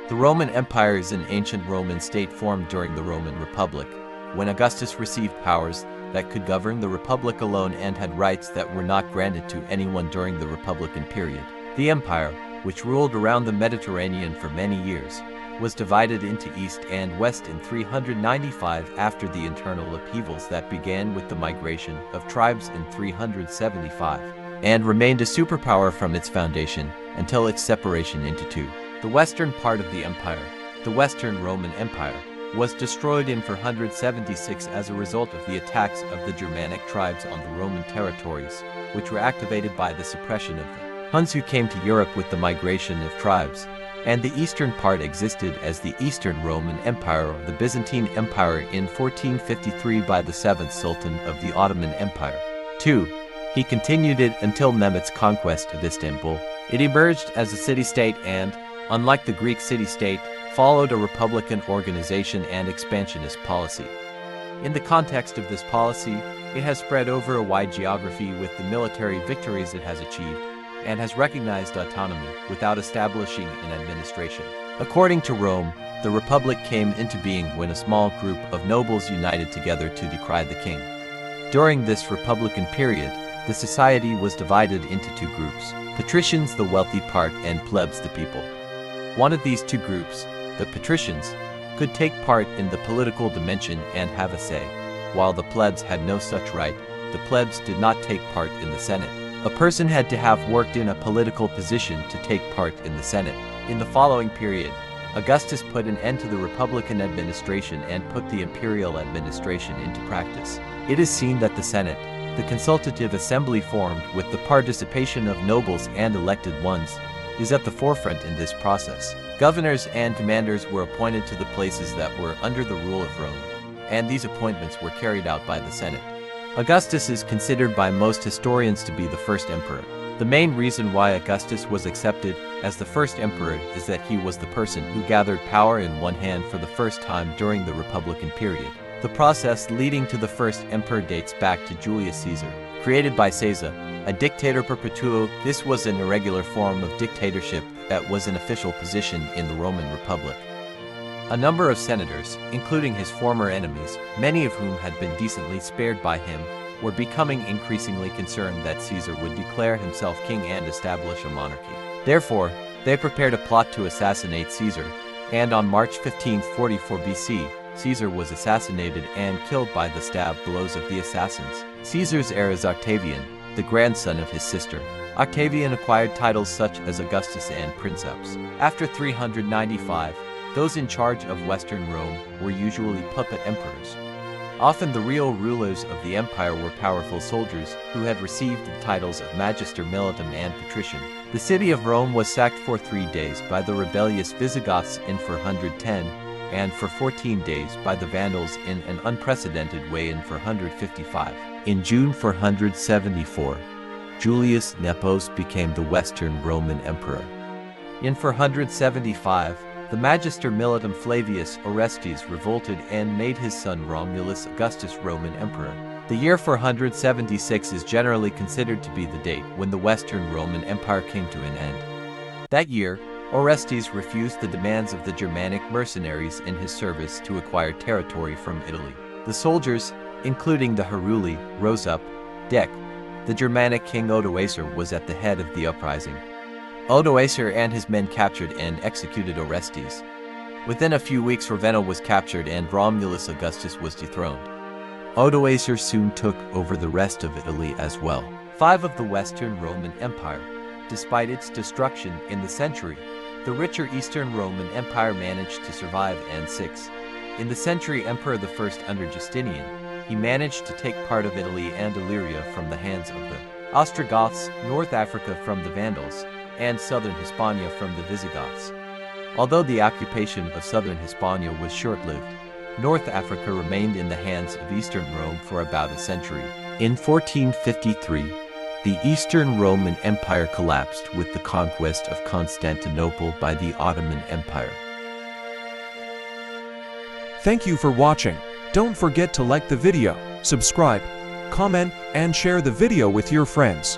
The Roman Empire is an ancient Roman state formed during the Roman Republic, when Augustus received powers that could govern the Republic alone and had rights that were not granted to anyone during the Republican period. The empire, which ruled around the Mediterranean for many years, was divided into East and West in 395 after the internal upheavals that began with the migration of tribes in 375, and remained a superpower from its foundation until its separation into two. The western part of the empire, the Western Roman Empire, was destroyed in 476 as a result of the attacks of the Germanic tribes on the Roman territories, which were activated by the suppression of the Huns who came to Europe with the migration of tribes, and the eastern part existed as the Eastern Roman Empire or the Byzantine Empire in 1453 by the 7th Sultan of the Ottoman Empire. 2. He continued it until Mehmet's conquest of Istanbul. It emerged as a city-state and, unlike the Greek city-state, followed a republican organization and expansionist policy. In the context of this policy, it has spread over a wide geography with the military victories it has achieved, and has recognized autonomy without establishing an administration. According to Rome, the republic came into being when a small group of nobles united together to decry the king. During this republican period, the society was divided into two groups: patricians, the wealthy part, and plebs, the people. One of these two groups, the patricians, could take part in the political dimension and have a say, while the plebs had no such right. The plebs did not take part in the Senate. A person had to have worked in a political position to take part in the Senate. In the following period, Augustus put an end to the republican administration and put the imperial administration into practice. It is seen that the Senate, the consultative assembly formed with the participation of nobles and elected ones, is at the forefront in this process. Governors and commanders were appointed to the places that were under the rule of Rome, and these appointments were carried out by the Senate. Augustus is considered by most historians to be the first emperor. The main reason why Augustus was accepted as the first emperor is that he was the person who gathered power in one hand for the first time during the Republican period. The process leading to the first emperor dates back to Julius Caesar, created by Caesar, a dictator perpetuo. This was an irregular form of dictatorship that was an official position in the Roman Republic. A number of senators, including his former enemies, many of whom had been decently spared by him, were becoming increasingly concerned that Caesar would declare himself king and establish a monarchy. Therefore, they prepared a plot to assassinate Caesar, and on March 15, 44 BC, Caesar was assassinated and killed by the stab blows of the assassins. Caesar's heir is Octavian, the grandson of his sister. Octavian acquired titles such as Augustus and Princeps. After 395, those in charge of Western Rome were usually puppet emperors. Often the real rulers of the empire were powerful soldiers who had received the titles of Magister Militum and Patrician. The city of Rome was sacked for 3 days by the rebellious Visigoths in 410, and for 14 days by the Vandals in an unprecedented way in 455. In June 474, Julius Nepos became the Western Roman Emperor. In 475, the Magister Militum Flavius Orestes revolted and made his son Romulus Augustus Roman Emperor. The year 476 is generally considered to be the date when the Western Roman Empire came to an end. That year, Orestes refused the demands of the Germanic mercenaries in his service to acquire territory from Italy. The soldiers, including the Heruli, rose up. The Germanic king Odoacer was at the head of the uprising. Odoacer and his men captured and executed Orestes. Within a few weeks, Ravenna was captured and Romulus Augustus was dethroned. Odoacer soon took over the rest of Italy as well. 5 of the Western Roman Empire. Despite its destruction in the century, the richer Eastern Roman Empire managed to survive, and 6. In the century, Emperor I under Justinian, he managed to take part of Italy and Illyria from the hands of the Ostrogoths, North Africa from the Vandals, and southern Hispania from the Visigoths. Although the occupation of southern Hispania was short-lived, North Africa remained in the hands of Eastern Rome for about a century. In 1453, the Eastern Roman Empire collapsed with the conquest of Constantinople by the Ottoman Empire. Thank you for watching. Don't forget to like the video, subscribe, comment, and share the video with your friends.